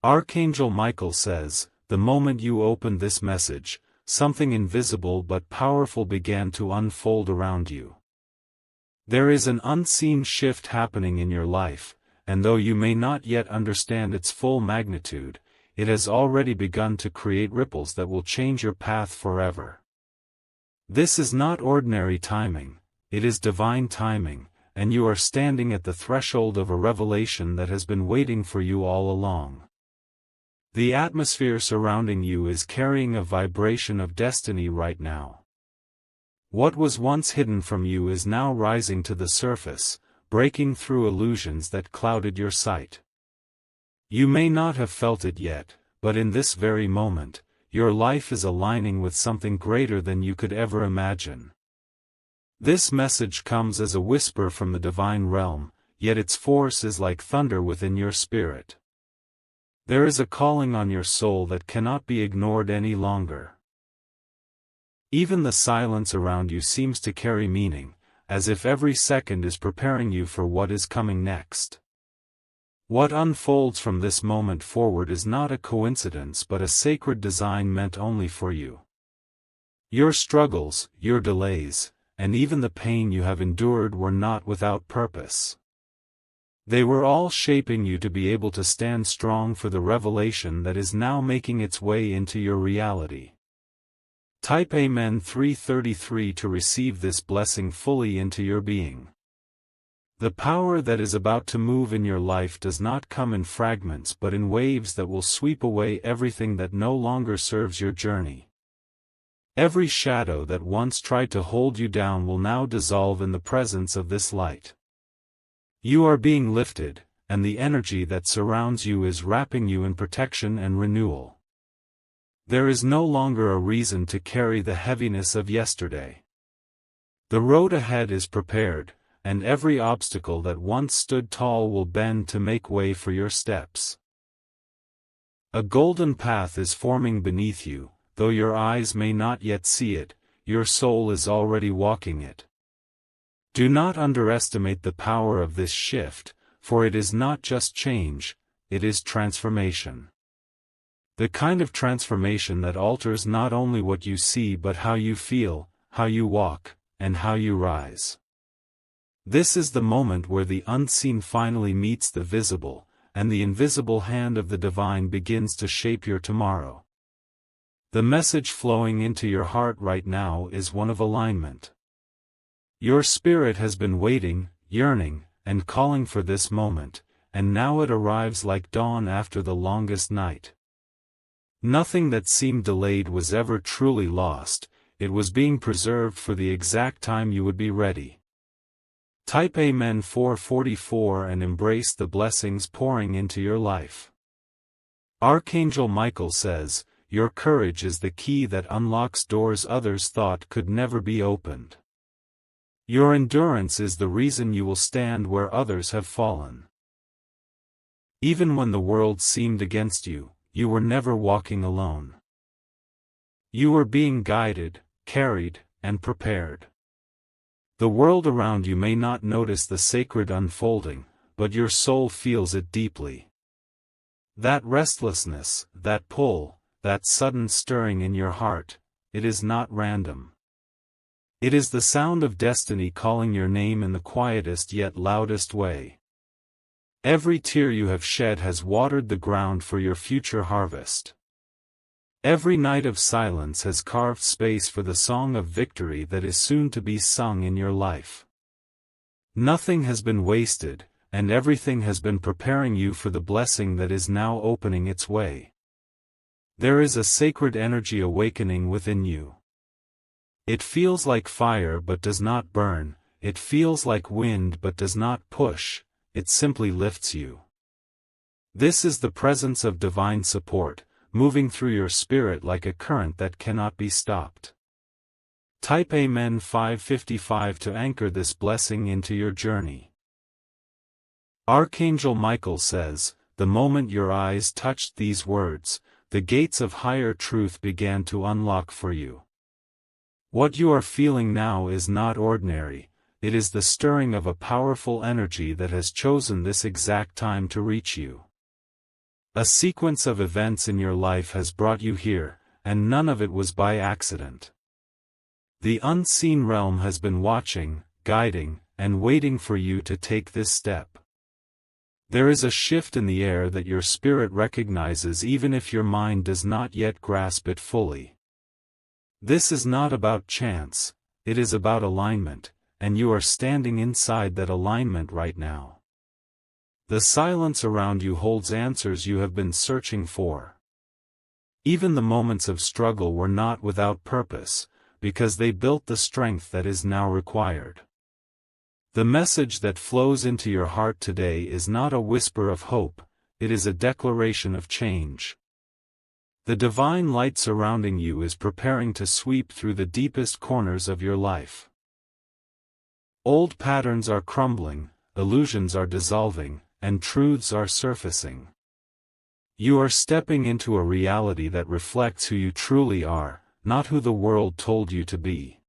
Archangel Michael says, the moment you opened this message, something invisible but powerful began to unfold around you. There is an unseen shift happening in your life, and though you may not yet understand its full magnitude, it has already begun to create ripples that will change your path forever. This is not ordinary timing, it is divine timing, and you are standing at the threshold of a revelation that has been waiting for you all along. The atmosphere surrounding you is carrying a vibration of destiny right now. What was once hidden from you is now rising to the surface, breaking through illusions that clouded your sight. You may not have felt it yet, but in this very moment, your life is aligning with something greater than you could ever imagine. This message comes as a whisper from the divine realm, yet its force is like thunder within your spirit. There is a calling on your soul that cannot be ignored any longer. Even the silence around you seems to carry meaning, as if every second is preparing you for what is coming next. What unfolds from this moment forward is not a coincidence but a sacred design meant only for you. Your struggles, your delays, and even the pain you have endured were not without purpose. They were all shaping you to be able to stand strong for the revelation that is now making its way into your reality. Type Amen 333 to receive this blessing fully into your being. The power that is about to move in your life does not come in fragments but in waves that will sweep away everything that no longer serves your journey. Every shadow that once tried to hold you down will now dissolve in the presence of this light. You are being lifted, and the energy that surrounds you is wrapping you in protection and renewal. There is no longer a reason to carry the heaviness of yesterday. The road ahead is prepared, and every obstacle that once stood tall will bend to make way for your steps. A golden path is forming beneath you, though your eyes may not yet see it, your soul is already walking it. Do not underestimate the power of this shift, for it is not just change, it is transformation. The kind of transformation that alters not only what you see but how you feel, how you walk, and how you rise. This is the moment where the unseen finally meets the visible, and the invisible hand of the divine begins to shape your tomorrow. The message flowing into your heart right now is one of alignment. Your spirit has been waiting, yearning, and calling for this moment, and now it arrives like dawn after the longest night. Nothing that seemed delayed was ever truly lost, it was being preserved for the exact time you would be ready. Type Amen 444 and embrace the blessings pouring into your life. Archangel Michael says, your courage is the key that unlocks doors others thought could never be opened. Your endurance is the reason you will stand where others have fallen. Even when the world seemed against you, you were never walking alone. You were being guided, carried, and prepared. The world around you may not notice the sacred unfolding, but your soul feels it deeply. That restlessness, that pull, that sudden stirring in your heart, it is not random. It is the sound of destiny calling your name in the quietest yet loudest way. Every tear you have shed has watered the ground for your future harvest. Every night of silence has carved space for the song of victory that is soon to be sung in your life. Nothing has been wasted, and everything has been preparing you for the blessing that is now opening its way. There is a sacred energy awakening within you. It feels like fire but does not burn, it feels like wind but does not push, it simply lifts you. This is the presence of divine support, moving through your spirit like a current that cannot be stopped. Type Amen 555 to anchor this blessing into your journey. Archangel Michael says, the moment your eyes touched these words, the gates of higher truth began to unlock for you. What you are feeling now is not ordinary, it is the stirring of a powerful energy that has chosen this exact time to reach you. A sequence of events in your life has brought you here, and none of it was by accident. The unseen realm has been watching, guiding, and waiting for you to take this step. There is a shift in the air that your spirit recognizes even if your mind does not yet grasp it fully. This is not about chance, it is about alignment, and you are standing inside that alignment right now. The silence around you holds answers you have been searching for. Even the moments of struggle were not without purpose, because they built the strength that is now required. The message that flows into your heart today is not a whisper of hope, it is a declaration of change. The divine light surrounding you is preparing to sweep through the deepest corners of your life. Old patterns are crumbling, illusions are dissolving, and truths are surfacing. You are stepping into a reality that reflects who you truly are, not who the world told you to be.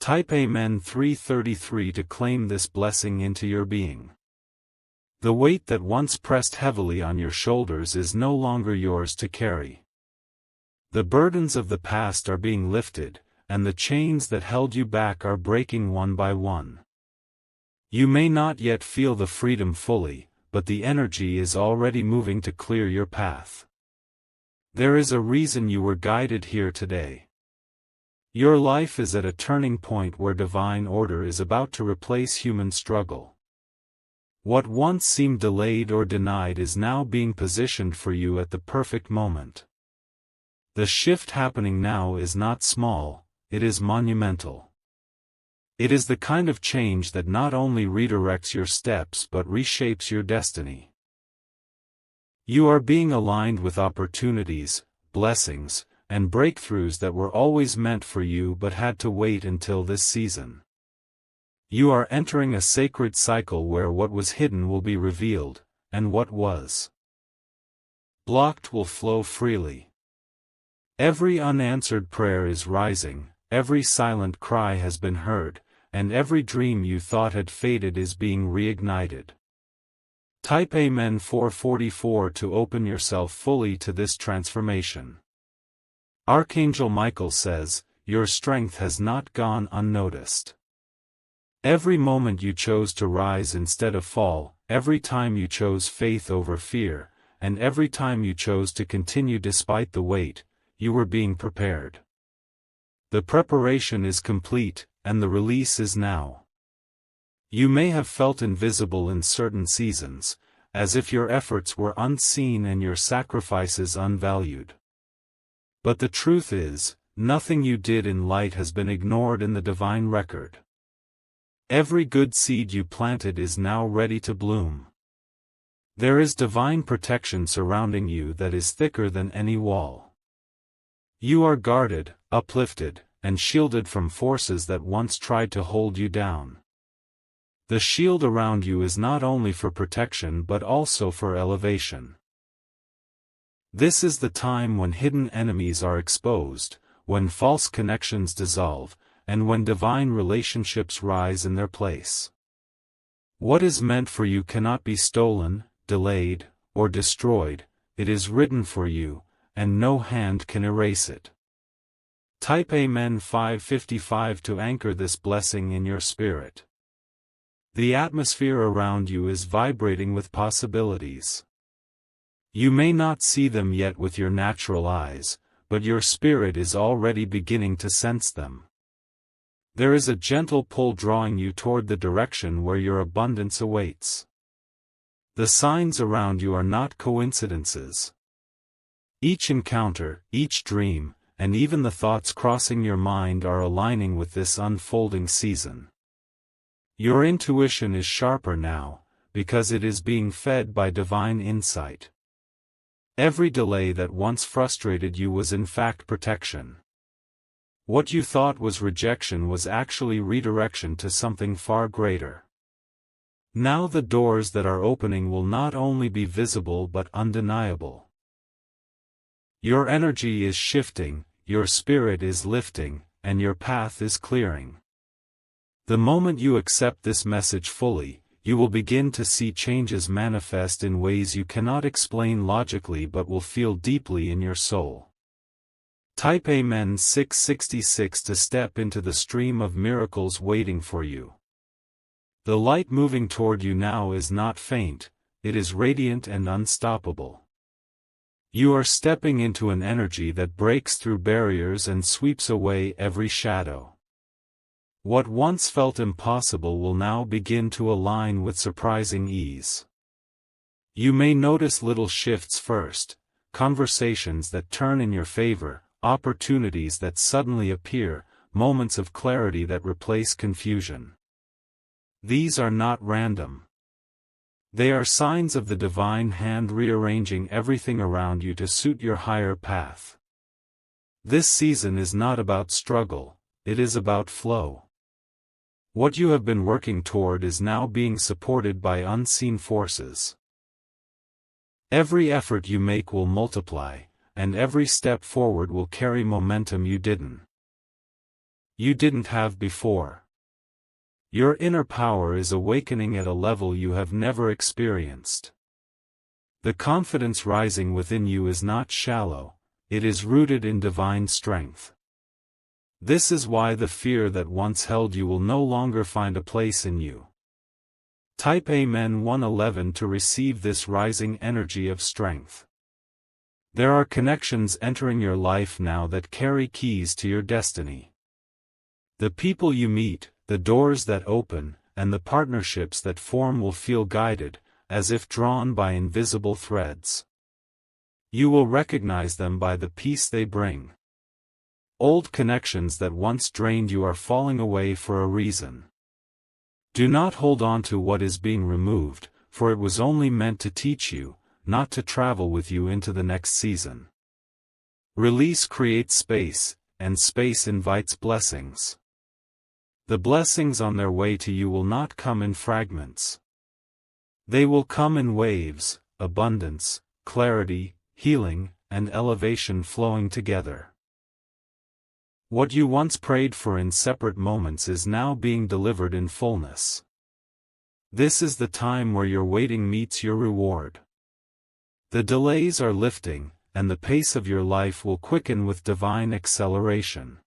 Type Amen 333 to claim this blessing into your being. The weight that once pressed heavily on your shoulders is no longer yours to carry. The burdens of the past are being lifted, and the chains that held you back are breaking one by one. You may not yet feel the freedom fully, but the energy is already moving to clear your path. There is a reason you were guided here today. Your life is at a turning point where divine order is about to replace human struggle. What once seemed delayed or denied is now being positioned for you at the perfect moment. The shift happening now is not small, it is monumental. It is the kind of change that not only redirects your steps but reshapes your destiny. You are being aligned with opportunities, blessings, and breakthroughs that were always meant for you but had to wait until this season. You are entering a sacred cycle where what was hidden will be revealed, and what was blocked will flow freely. Every unanswered prayer is rising, every silent cry has been heard, and every dream you thought had faded is being reignited. Type Amen 444 to open yourself fully to this transformation. Archangel Michael says, your strength has not gone unnoticed. Every moment you chose to rise instead of fall, every time you chose faith over fear, and every time you chose to continue despite the weight, you were being prepared. The preparation is complete, and the release is now. You may have felt invisible in certain seasons, as if your efforts were unseen and your sacrifices unvalued. But the truth is, nothing you did in light has been ignored in the divine record. Every good seed you planted is now ready to bloom. There is divine protection surrounding you that is thicker than any wall. You are guarded, uplifted, and shielded from forces that once tried to hold you down. The shield around you is not only for protection but also for elevation. This is the time when hidden enemies are exposed, when false connections dissolve, and when divine relationships rise in their place. What is meant for you cannot be stolen, delayed, or destroyed, it is written for you, and no hand can erase it. Type Amen 555 to anchor this blessing in your spirit. The atmosphere around you is vibrating with possibilities. You may not see them yet with your natural eyes, but your spirit is already beginning to sense them. There is a gentle pull drawing you toward the direction where your abundance awaits. The signs around you are not coincidences. Each encounter, each dream, and even the thoughts crossing your mind are aligning with this unfolding season. Your intuition is sharper now, because it is being fed by divine insight. Every delay that once frustrated you was in fact protection. What you thought was rejection was actually redirection to something far greater. Now the doors that are opening will not only be visible but undeniable. Your energy is shifting, your spirit is lifting, and your path is clearing. The moment you accept this message fully, you will begin to see changes manifest in ways you cannot explain logically but will feel deeply in your soul. Type Amen 666 to step into the stream of miracles waiting for you. The light moving toward you now is not faint, it is radiant and unstoppable. You are stepping into an energy that breaks through barriers and sweeps away every shadow. What once felt impossible will now begin to align with surprising ease. You may notice little shifts first, conversations that turn in your favor, opportunities that suddenly appear, moments of clarity that replace confusion. These are not random. They are signs of the divine hand rearranging everything around you to suit your higher path. This season is not about struggle, it is about flow. What you have been working toward is now being supported by unseen forces. Every effort you make will multiply, and every step forward will carry momentum you didn't have before. Your inner power is awakening at a level you have never experienced. The confidence rising within you is not shallow, it is rooted in divine strength. This is why the fear that once held you will no longer find a place in you. Type Amen 111 to receive this rising energy of strength. There are connections entering your life now that carry keys to your destiny. The people you meet, the doors that open, and the partnerships that form will feel guided, as if drawn by invisible threads. You will recognize them by the peace they bring. Old connections that once drained you are falling away for a reason. Do not hold on to what is being removed, for it was only meant to teach you, not to travel with you into the next season. Release creates space, and space invites blessings. The blessings on their way to you will not come in fragments. They will come in waves, abundance, clarity, healing, and elevation flowing together. What you once prayed for in separate moments is now being delivered in fullness. This is the time where your waiting meets your reward. The delays are lifting, and the pace of your life will quicken with divine acceleration.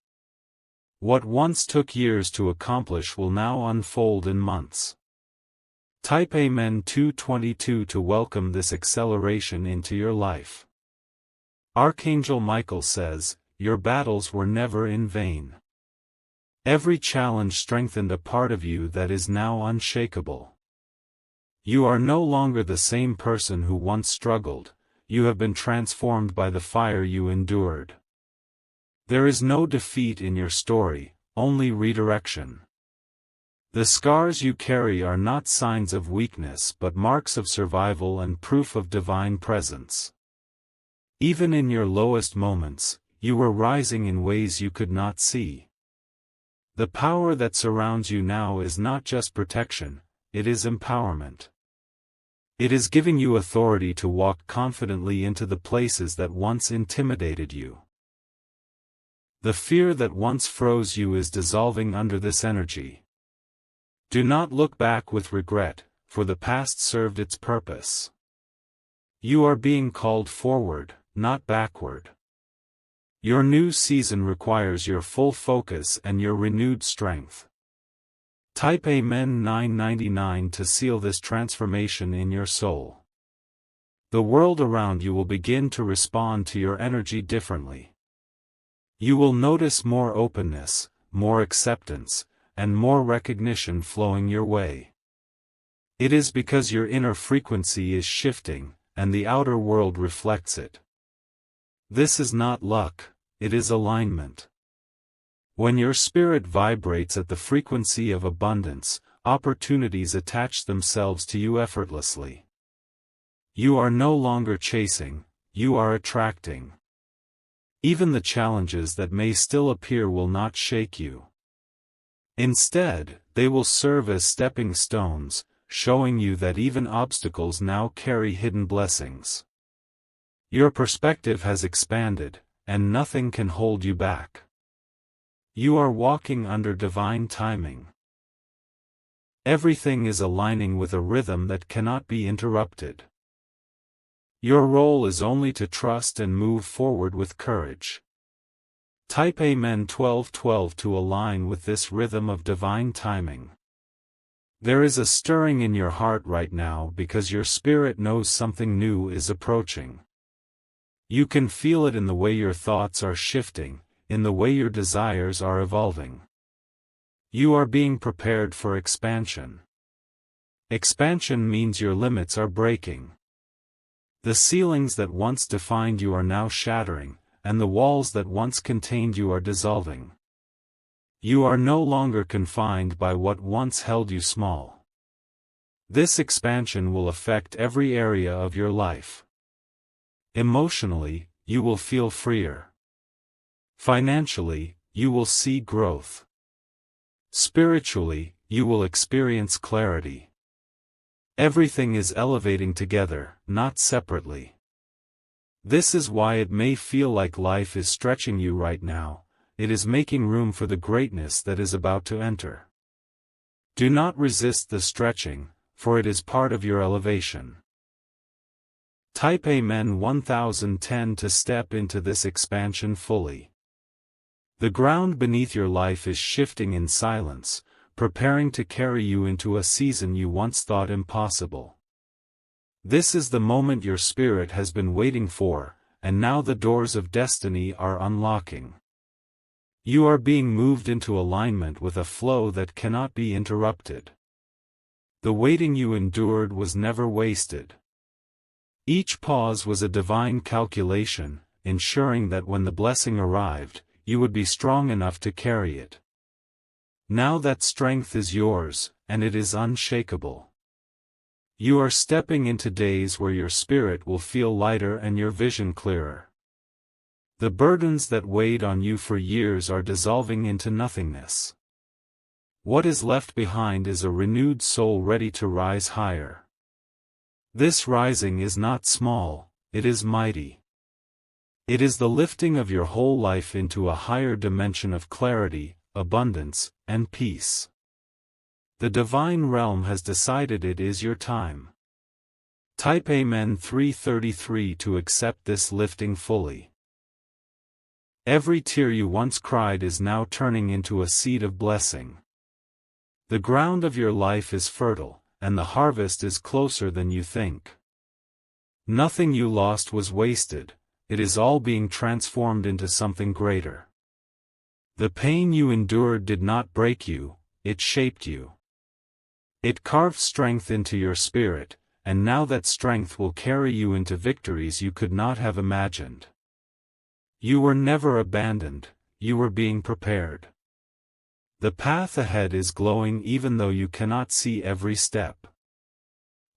What once took years to accomplish will now unfold in months. Type Amen 222 to welcome this acceleration into your life. Archangel Michael says, your battles were never in vain. Every challenge strengthened a part of you that is now unshakable. You are no longer the same person who once struggled, you have been transformed by the fire you endured. There is no defeat in your story, only redirection. The scars you carry are not signs of weakness but marks of survival and proof of divine presence. Even in your lowest moments, you were rising in ways you could not see. The power that surrounds you now is not just protection, it is empowerment. It is giving you authority to walk confidently into the places that once intimidated you. The fear that once froze you is dissolving under this energy. Do not look back with regret, for the past served its purpose. You are being called forward, not backward. Your new season requires your full focus and your renewed strength. Type Amen 999 to seal this transformation in your soul. The world around you will begin to respond to your energy differently. You will notice more openness, more acceptance, and more recognition flowing your way. It is because your inner frequency is shifting, and the outer world reflects it. This is not luck, it is alignment. When your spirit vibrates at the frequency of abundance, opportunities attach themselves to you effortlessly. You are no longer chasing, you are attracting. Even the challenges that may still appear will not shake you. Instead, they will serve as stepping stones, showing you that even obstacles now carry hidden blessings. Your perspective has expanded, and nothing can hold you back. You are walking under divine timing. Everything is aligning with a rhythm that cannot be interrupted. Your role is only to trust and move forward with courage. Type Amen 1212 to align with this rhythm of divine timing. There is a stirring in your heart right now because your spirit knows something new is approaching. You can feel it in the way your thoughts are shifting, in the way your desires are evolving. You are being prepared for expansion. Expansion means your limits are breaking. The ceilings that once defined you are now shattering, and the walls that once contained you are dissolving. You are no longer confined by what once held you small. This expansion will affect every area of your life. Emotionally, you will feel freer. Financially, you will see growth. Spiritually, you will experience clarity. Everything is elevating together, not separately. This is why it may feel like life is stretching you right now. It is making room for the greatness that is about to enter. Do not resist the stretching, for it is part of your elevation. Type Amen 1010 to step into this expansion fully. The ground beneath your life is shifting in silence, preparing to carry you into a season you once thought impossible. This is the moment your spirit has been waiting for, and now the doors of destiny are unlocking. You are being moved into alignment with a flow that cannot be interrupted. The waiting you endured was never wasted. Each pause was a divine calculation, ensuring that when the blessing arrived, you would be strong enough to carry it. Now that strength is yours, and it is unshakable. You are stepping into days where your spirit will feel lighter and your vision clearer. The burdens that weighed on you for years are dissolving into nothingness. What is left behind is a renewed soul ready to rise higher. This rising is not small, it is mighty. It is the lifting of your whole life into a higher dimension of clarity, abundance, and peace. The divine realm has decided it is your time. Type Amen 333 to accept this lifting fully. Every tear you once cried is now turning into a seed of blessing. The ground of your life is fertile, and the harvest is closer than you think. Nothing you lost was wasted. It is all being transformed into something greater. The pain you endured did not break you, it shaped you. It carved strength into your spirit, and now that strength will carry you into victories you could not have imagined. You were never abandoned, you were being prepared. The path ahead is glowing even though you cannot see every step.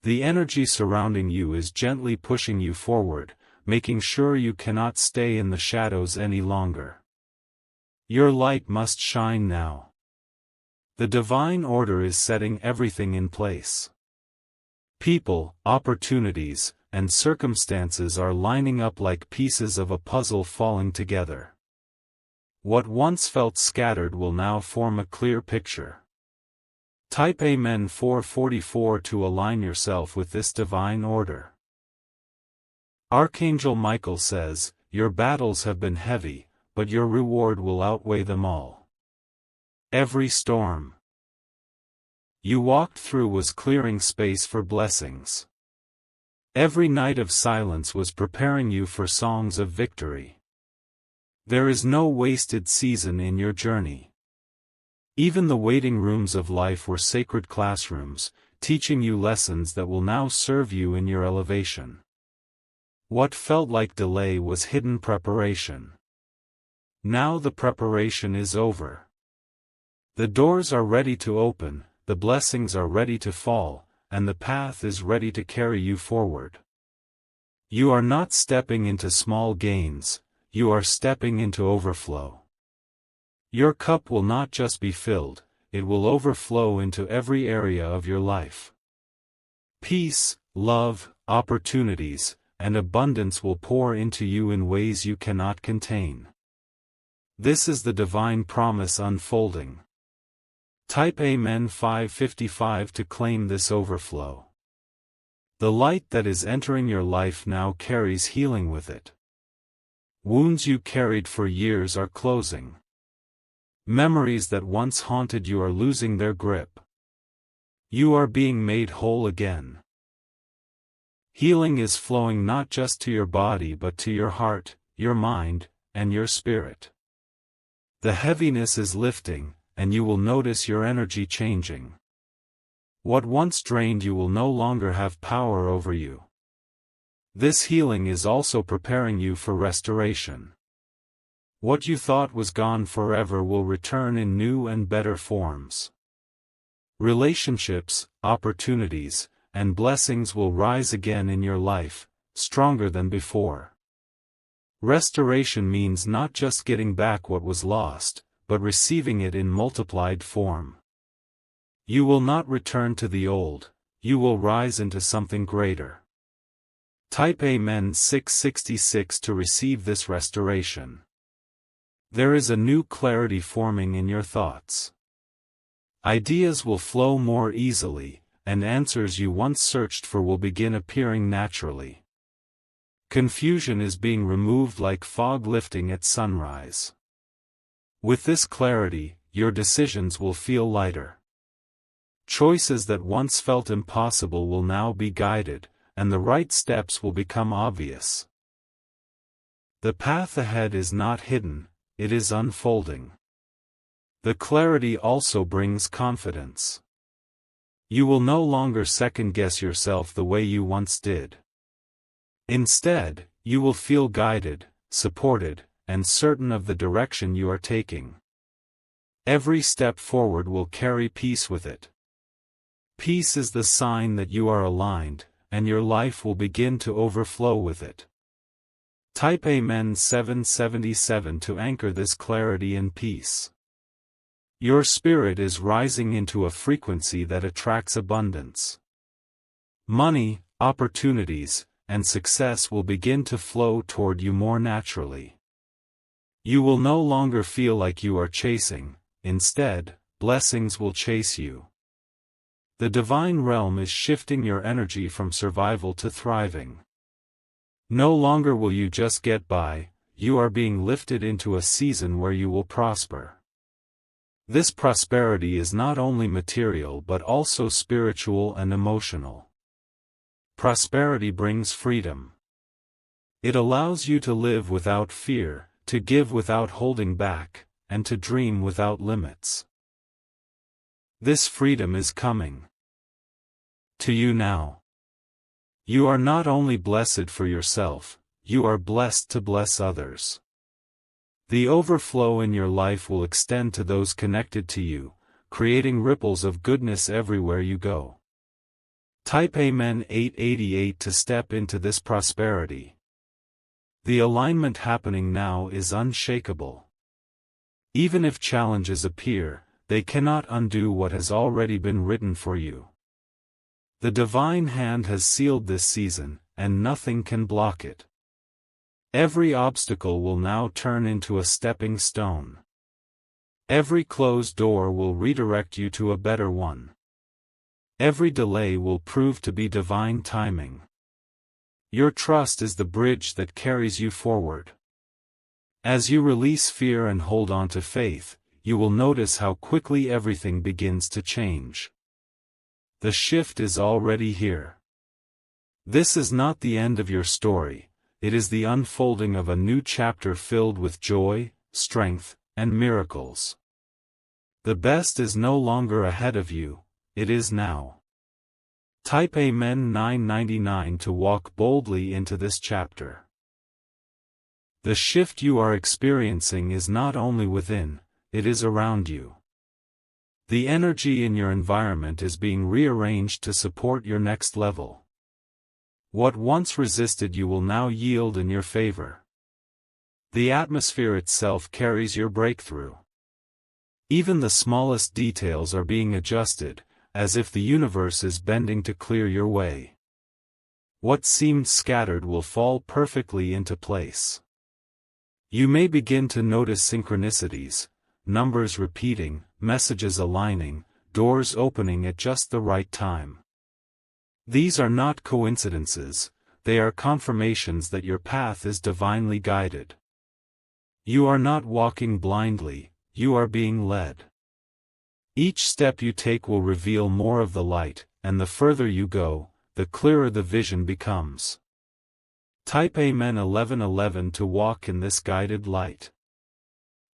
The energy surrounding you is gently pushing you forward, making sure you cannot stay in the shadows any longer. Your light must shine now. The divine order is setting everything in place. People, opportunities, and circumstances are lining up like pieces of a puzzle falling together. What once felt scattered will now form a clear picture. Type Amen 444 to align yourself with this divine order. Archangel Michael says, "Your battles have been heavy, but your reward will outweigh them all." Every storm you walked through was clearing space for blessings. Every night of silence was preparing you for songs of victory. There is no wasted season in your journey. Even the waiting rooms of life were sacred classrooms, teaching you lessons that will now serve you in your elevation. What felt like delay was hidden preparation. Now the preparation is over. The doors are ready to open, the blessings are ready to fall, and the path is ready to carry you forward. You are not stepping into small gains, you are stepping into overflow. Your cup will not just be filled, it will overflow into every area of your life. Peace, love, opportunities, and abundance will pour into you in ways you cannot contain. This is the divine promise unfolding. Type Amen 555 to claim this overflow. The light that is entering your life now carries healing with it. Wounds you carried for years are closing. Memories that once haunted you are losing their grip. You are being made whole again. Healing is flowing not just to your body but to your heart, your mind, and your spirit. The heaviness is lifting, and you will notice your energy changing. What once drained you will no longer have power over you. This healing is also preparing you for restoration. What you thought was gone forever will return in new and better forms. Relationships, opportunities, and blessings will rise again in your life, stronger than before. Restoration means not just getting back what was lost, but receiving it in multiplied form. You will not return to the old, you will rise into something greater. Type Amen 666 to receive this restoration. There is a new clarity forming in your thoughts. Ideas will flow more easily, and answers you once searched for will begin appearing naturally. Confusion is being removed like fog lifting at sunrise. With this clarity, your decisions will feel lighter. Choices that once felt impossible will now be guided, and the right steps will become obvious. The path ahead is not hidden, it is unfolding. The clarity also brings confidence. You will no longer second-guess yourself the way you once did. Instead, you will feel guided, supported, and certain of the direction you are taking. Every step forward will carry peace with it. Peace is the sign that you are aligned, and your life will begin to overflow with it. Type Amen 777 to anchor this clarity and peace. Your spirit is rising into a frequency that attracts abundance. Money, opportunities, and success will begin to flow toward you more naturally. You will no longer feel like you are chasing, instead, blessings will chase you. The divine realm is shifting your energy from survival to thriving. No longer will you just get by, you are being lifted into a season where you will prosper. This prosperity is not only material but also spiritual and emotional. Prosperity brings freedom. It allows you to live without fear, to give without holding back, and to dream without limits. This freedom is coming to you now. You are not only blessed for yourself, you are blessed to bless others. The overflow in your life will extend to those connected to you, creating ripples of goodness everywhere you go. Type Amen 888 to step into this prosperity. The alignment happening now is unshakable. Even if challenges appear, they cannot undo what has already been written for you. The divine hand has sealed this season, and nothing can block it. Every obstacle will now turn into a stepping stone. Every closed door will redirect you to a better one. Every delay will prove to be divine timing. Your trust is the bridge that carries you forward. As you release fear and hold on to faith, you will notice how quickly everything begins to change. The shift is already here. This is not the end of your story, it is the unfolding of a new chapter filled with joy, strength, and miracles. The best is no longer ahead of you, it is now. Type Amen 999 to walk boldly into this chapter. The shift you are experiencing is not only within, it is around you. The energy in your environment is being rearranged to support your next level. What once resisted you will now yield in your favor. The atmosphere itself carries your breakthrough. Even the smallest details are being adjusted, as if the universe is bending to clear your way. What seemed scattered will fall perfectly into place. You may begin to notice synchronicities, numbers repeating, messages aligning, doors opening at just the right time. These are not coincidences, they are confirmations that your path is divinely guided. You are not walking blindly, you are being led. Each step you take will reveal more of the light, and the further you go, the clearer the vision becomes. Type Amen 1111 to walk in this guided light.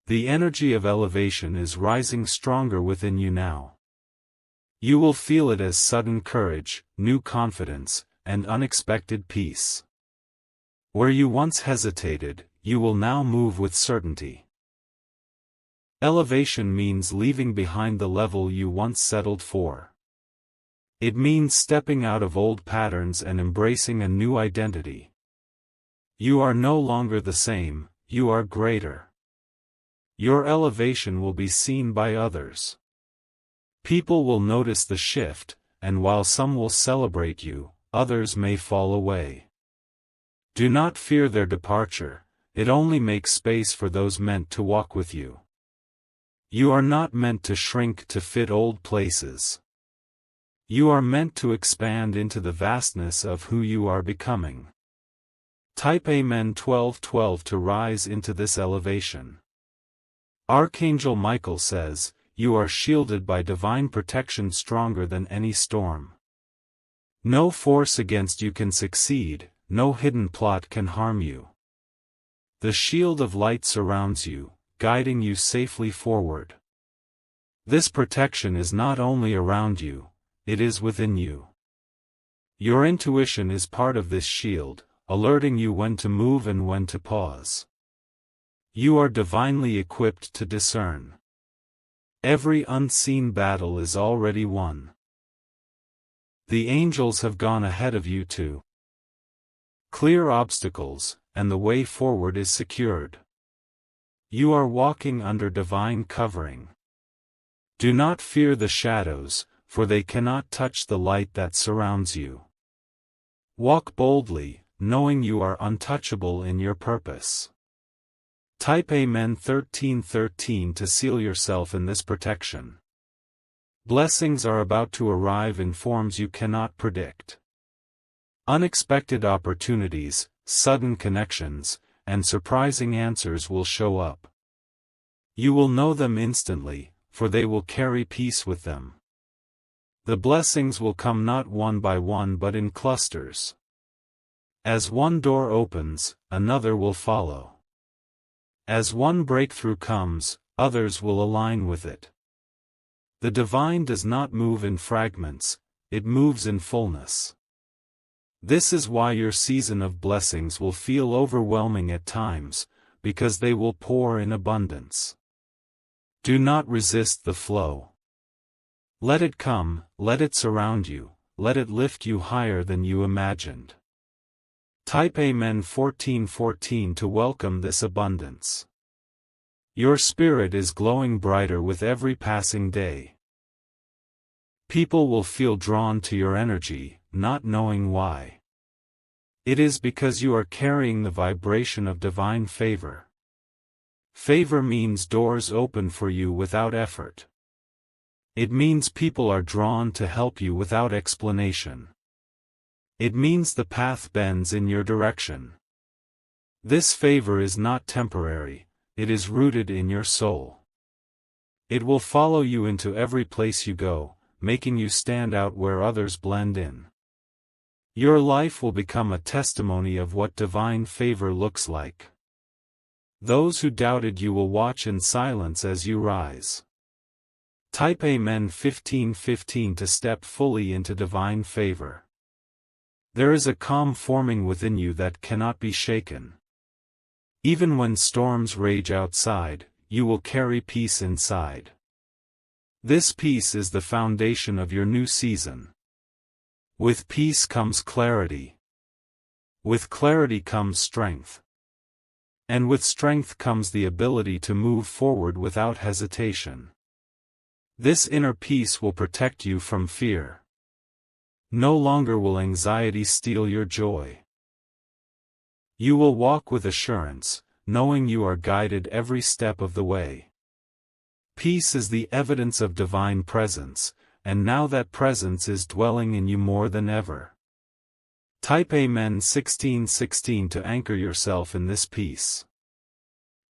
The energy of elevation is rising stronger within you now. You will feel it as sudden courage, new confidence, and unexpected peace. Where you once hesitated, you will now move with certainty. Elevation means leaving behind the level you once settled for. It means stepping out of old patterns and embracing a new identity. You are no longer the same, you are greater. Your elevation will be seen by others. People will notice the shift, and while some will celebrate you, others may fall away. Do not fear their departure, it only makes space for those meant to walk with you. You are not meant to shrink to fit old places. You are meant to expand into the vastness of who you are becoming. Type Amen 1212 to rise into this elevation. Archangel Michael says, "You are shielded by divine protection stronger than any storm. No force against you can succeed, no hidden plot can harm you. The shield of light surrounds you, guiding you safely forward. This protection is not only around you, it is within you. Your intuition is part of this shield, alerting you when to move and when to pause. You are divinely equipped to discern. Every unseen battle is already won. The angels have gone ahead of you to clear obstacles, and the way forward is secured. You are walking under divine covering. Do not fear the shadows, for they cannot touch the light that surrounds you. Walk boldly, knowing you are untouchable in your purpose. Type Amen 1313 to seal yourself in this protection. Blessings are about to arrive in forms you cannot predict. Unexpected opportunities, sudden connections, and surprising answers will show up. You will know them instantly, for they will carry peace with them. The blessings will come not one by one but in clusters. As one door opens, another will follow. As one breakthrough comes, others will align with it. The divine does not move in fragments, it moves in fullness. This is why your season of blessings will feel overwhelming at times, because they will pour in abundance. Do not resist the flow. Let it come, let it surround you, let it lift you higher than you imagined. Type Amen 1414 to welcome this abundance. Your spirit is glowing brighter with every passing day. People will feel drawn to your energy, not knowing why. It is because you are carrying the vibration of divine favor. Favor means doors open for you without effort. It means people are drawn to help you without explanation. It means the path bends in your direction. This favor is not temporary, it is rooted in your soul. It will follow you into every place you go, making you stand out where others blend in. Your life will become a testimony of what divine favor looks like. Those who doubted you will watch in silence as you rise. Type Amen 1515 to step fully into divine favor. There is a calm forming within you that cannot be shaken. Even when storms rage outside, you will carry peace inside. This peace is the foundation of your new season. With peace comes clarity. With clarity comes strength. And with strength comes the ability to move forward without hesitation. This inner peace will protect you from fear. No longer will anxiety steal your joy. You will walk with assurance, knowing you are guided every step of the way. Peace is the evidence of divine presence, and now that presence is dwelling in you more than ever. Type Amen 1616 to anchor yourself in this peace.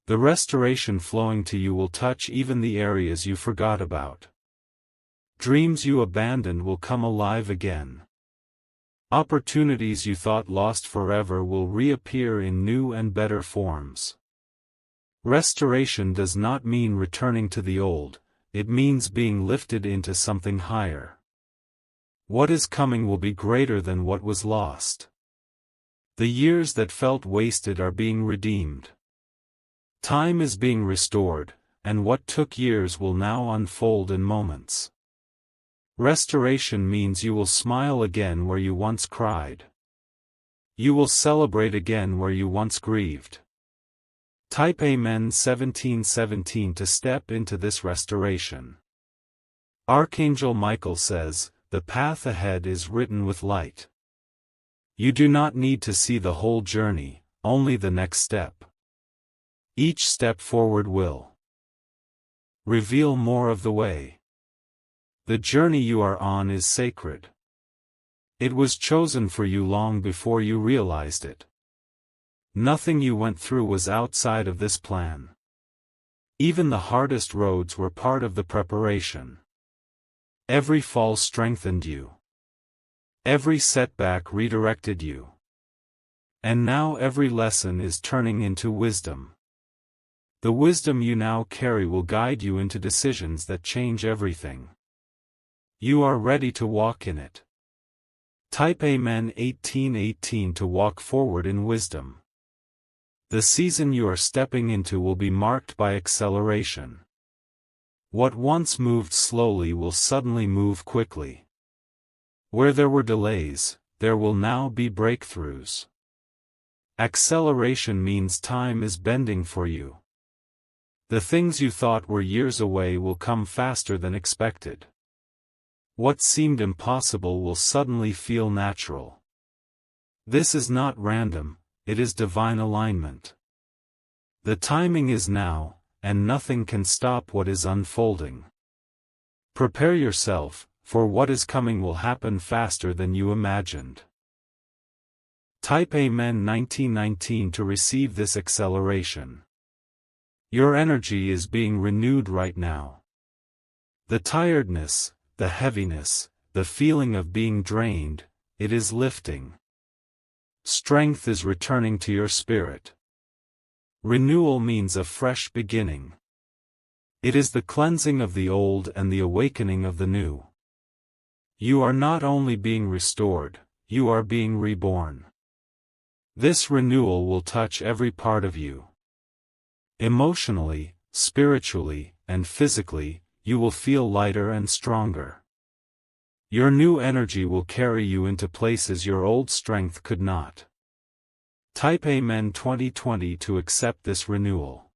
The restoration flowing to you will touch even the areas you forgot about. Dreams you abandoned will come alive again. Opportunities you thought lost forever will reappear in new and better forms. Restoration does not mean returning to the old, it means being lifted into something higher. What is coming will be greater than what was lost. The years that felt wasted are being redeemed. Time is being restored, and what took years will now unfold in moments. Restoration means you will smile again where you once cried. You will celebrate again where you once grieved. Type Amen 1717 to step into this restoration. Archangel Michael says, "The path ahead is written with light." You do not need to see the whole journey, only the next step. Each step forward will reveal more of the way. The journey you are on is sacred. It was chosen for you long before you realized it. Nothing you went through was outside of this plan. Even the hardest roads were part of the preparation. Every fall strengthened you. Every setback redirected you. And now every lesson is turning into wisdom. The wisdom you now carry will guide you into decisions that change everything. You are ready to walk in it. Type Amen 1818 to walk forward in wisdom. The season you are stepping into will be marked by acceleration. What once moved slowly will suddenly move quickly. Where there were delays, there will now be breakthroughs. Acceleration means time is bending for you. The things you thought were years away will come faster than expected. What seemed impossible will suddenly feel natural. This is not random, it is divine alignment. The timing is now, and nothing can stop what is unfolding. Prepare yourself, for what is coming will happen faster than you imagined. Type Amen 1919 to receive this acceleration. Your energy is being renewed right now. The tiredness, the heaviness, the feeling of being drained, it is lifting. Strength is returning to your spirit. Renewal means a fresh beginning. It is the cleansing of the old and the awakening of the new. You are not only being restored, you are being reborn. This renewal will touch every part of you. Emotionally, spiritually, and physically, you will feel lighter and stronger. Your new energy will carry you into places your old strength could not. Type Amen 2020 to accept this renewal.